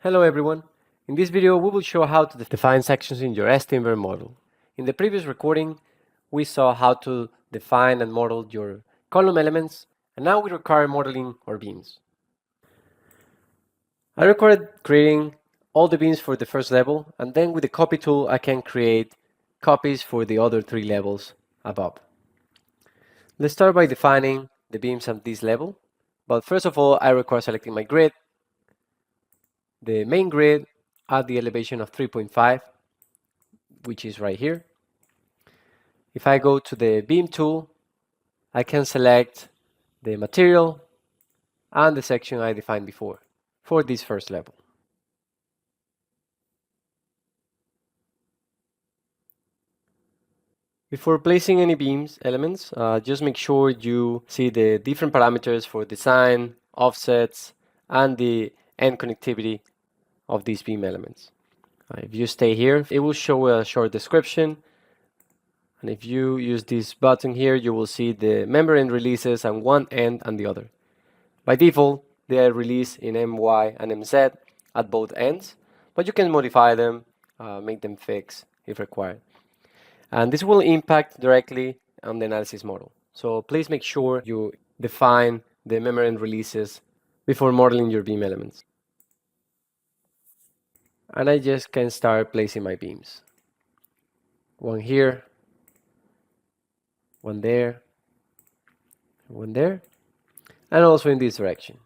Hello everyone. In this video we will show how to define sections in your STMVer model. In the previous recording we saw how to define and model your column elements, and now we require modeling our beams. I required creating all the beams for the first level, and then with the copy tool I can create copies for the other three levels above. Let's start by defining the beams at this level, but first of all I require selecting my grid, the main grid at the elevation of 3.5, which is right here. If I go to the beam tool, I can select the material and the section I defined before for this first level. Before placing any beams elements, just make sure you see the different parameters for design, offsets, and the end connectivity of these beam elements. If you stay here, it will show a short description. And if you use this button here, you will see the member end releases on one end and the other. By default, they are released in MY and MZ at both ends, but you can modify them, make them fixed if required. And this will impact directly on the analysis model. So please make sure you define the member end releases before modeling your beam elements. And I just can start placing my beams. One here, one there, one there, and also in this direction.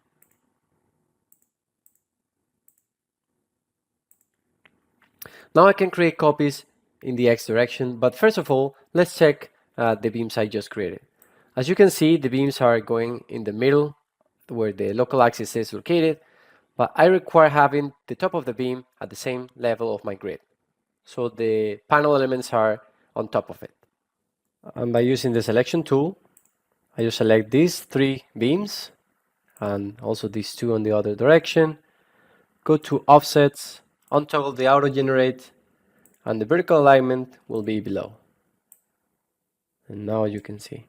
Now I can create copies in the X direction, but first of all, let's check the beams I just created. As you can see, the beams are going in the middle where the local axis is located, but I require having the top of the beam at the same level of my grid. So the panel elements are on top of it. And by using the selection tool, I just select these three beams and also these two on the other direction. Go to offsets, untoggle the auto generate, and the vertical alignment will be below. And now you can see.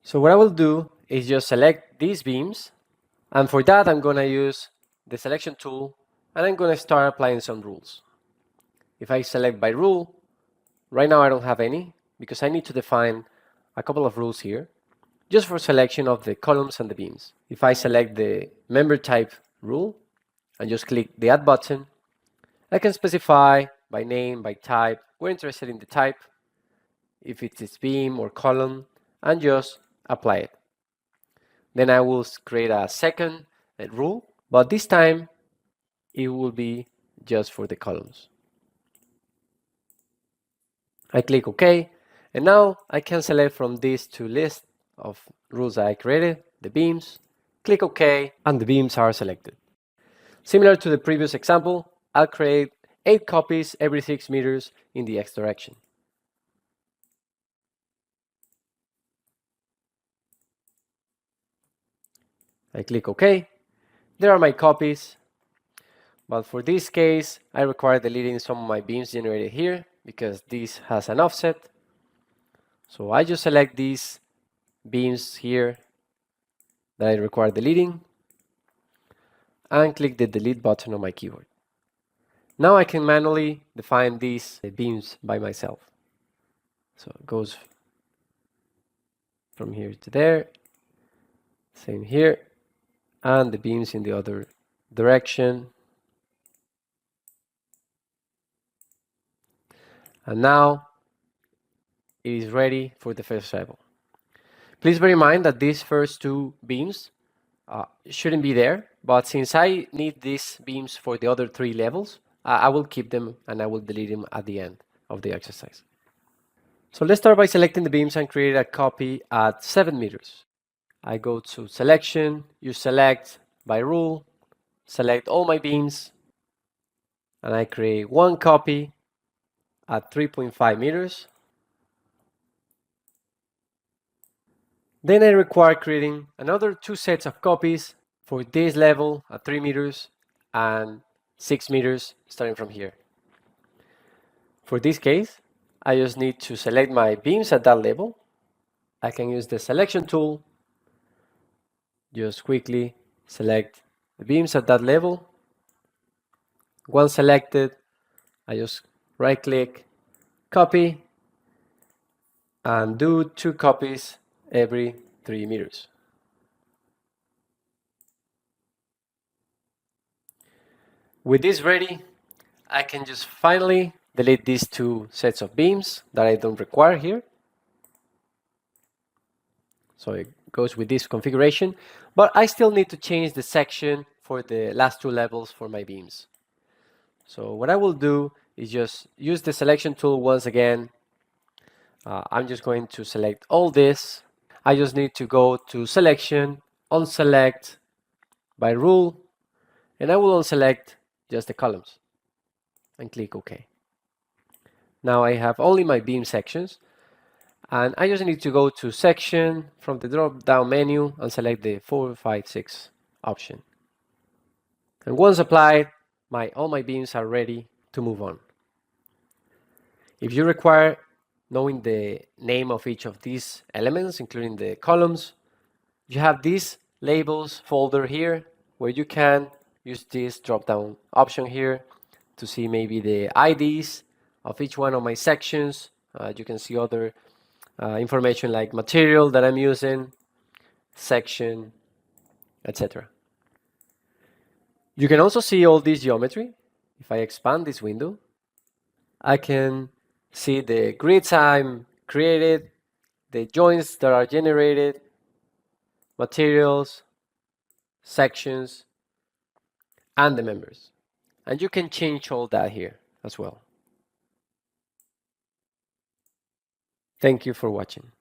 So what I will do is just select these beams, and for that I'm going to use the selection tool, and I'm going to start applying some rules. If I select by rule, right now I don't have any because I need to define a couple of rules here just for selection of the columns and the beams. If I select the member type rule and just click the add button, I can specify by name, by type. We're interested in the type, if it's beam or column, and just apply it. Then I will create a second rule, but this time it will be just for the columns. I click OK, and now I can select from this to list of rules I created, the beams, click OK, and the beams are selected. Similar to the previous example, I'll create 8 copies every 6 meters in the X direction. I click OK. There are my copies, but for this case, I require deleting some of my beams generated here because this has an offset. So I just select these beams here that I require deleting and click the delete button on my keyboard. Now I can manually define these beams by myself. So it goes from here to there, same here, and the beams in the other direction. And now it is ready for the first level. Please bear in mind that these first two beams shouldn't be there, but since I need these beams for the other three levels, I will keep them and I will delete them at the end of the exercise. So let's start by selecting the beams and create a copy at 7 meters. I go to selection, you select by rule, select all my beams, and I create one copy at 3.5 meters. Then I require creating another 2 sets of copies for this level at 3 meters and 6 meters starting from here. For this case, I just need to select my beams at that level, I can use the selection tool, just quickly select the beams at that level. Once selected, I just right click, copy, and do 2 copies every 3 meters. With this ready, I can just finally delete these 2 sets of beams that I don't require here. So it goes with this configuration, but I still need to change the section for the last 2 levels for my beams. So what I will do is just use the selection tool once again. I'm just going to select all this. I just need to go to selection, unselect by rule, and I will unselect just the columns and click OK. Now I have only my beam sections, and I just need to go to section from the drop down menu and select the 4, 5, 6 option. And once applied, all my beams are ready to move on. If you require knowing the name of each of these elements, including the columns, you have this labels folder here where you can use this drop-down option here to see maybe the IDs of each one of my sections. You can see other information like material that I'm using, section, etc. You can also see all this geometry. If I expand this window, I can see the grids I'm created, the joints that are generated, materials, sections, and the members. And you can change all that here as well. Thank you for watching.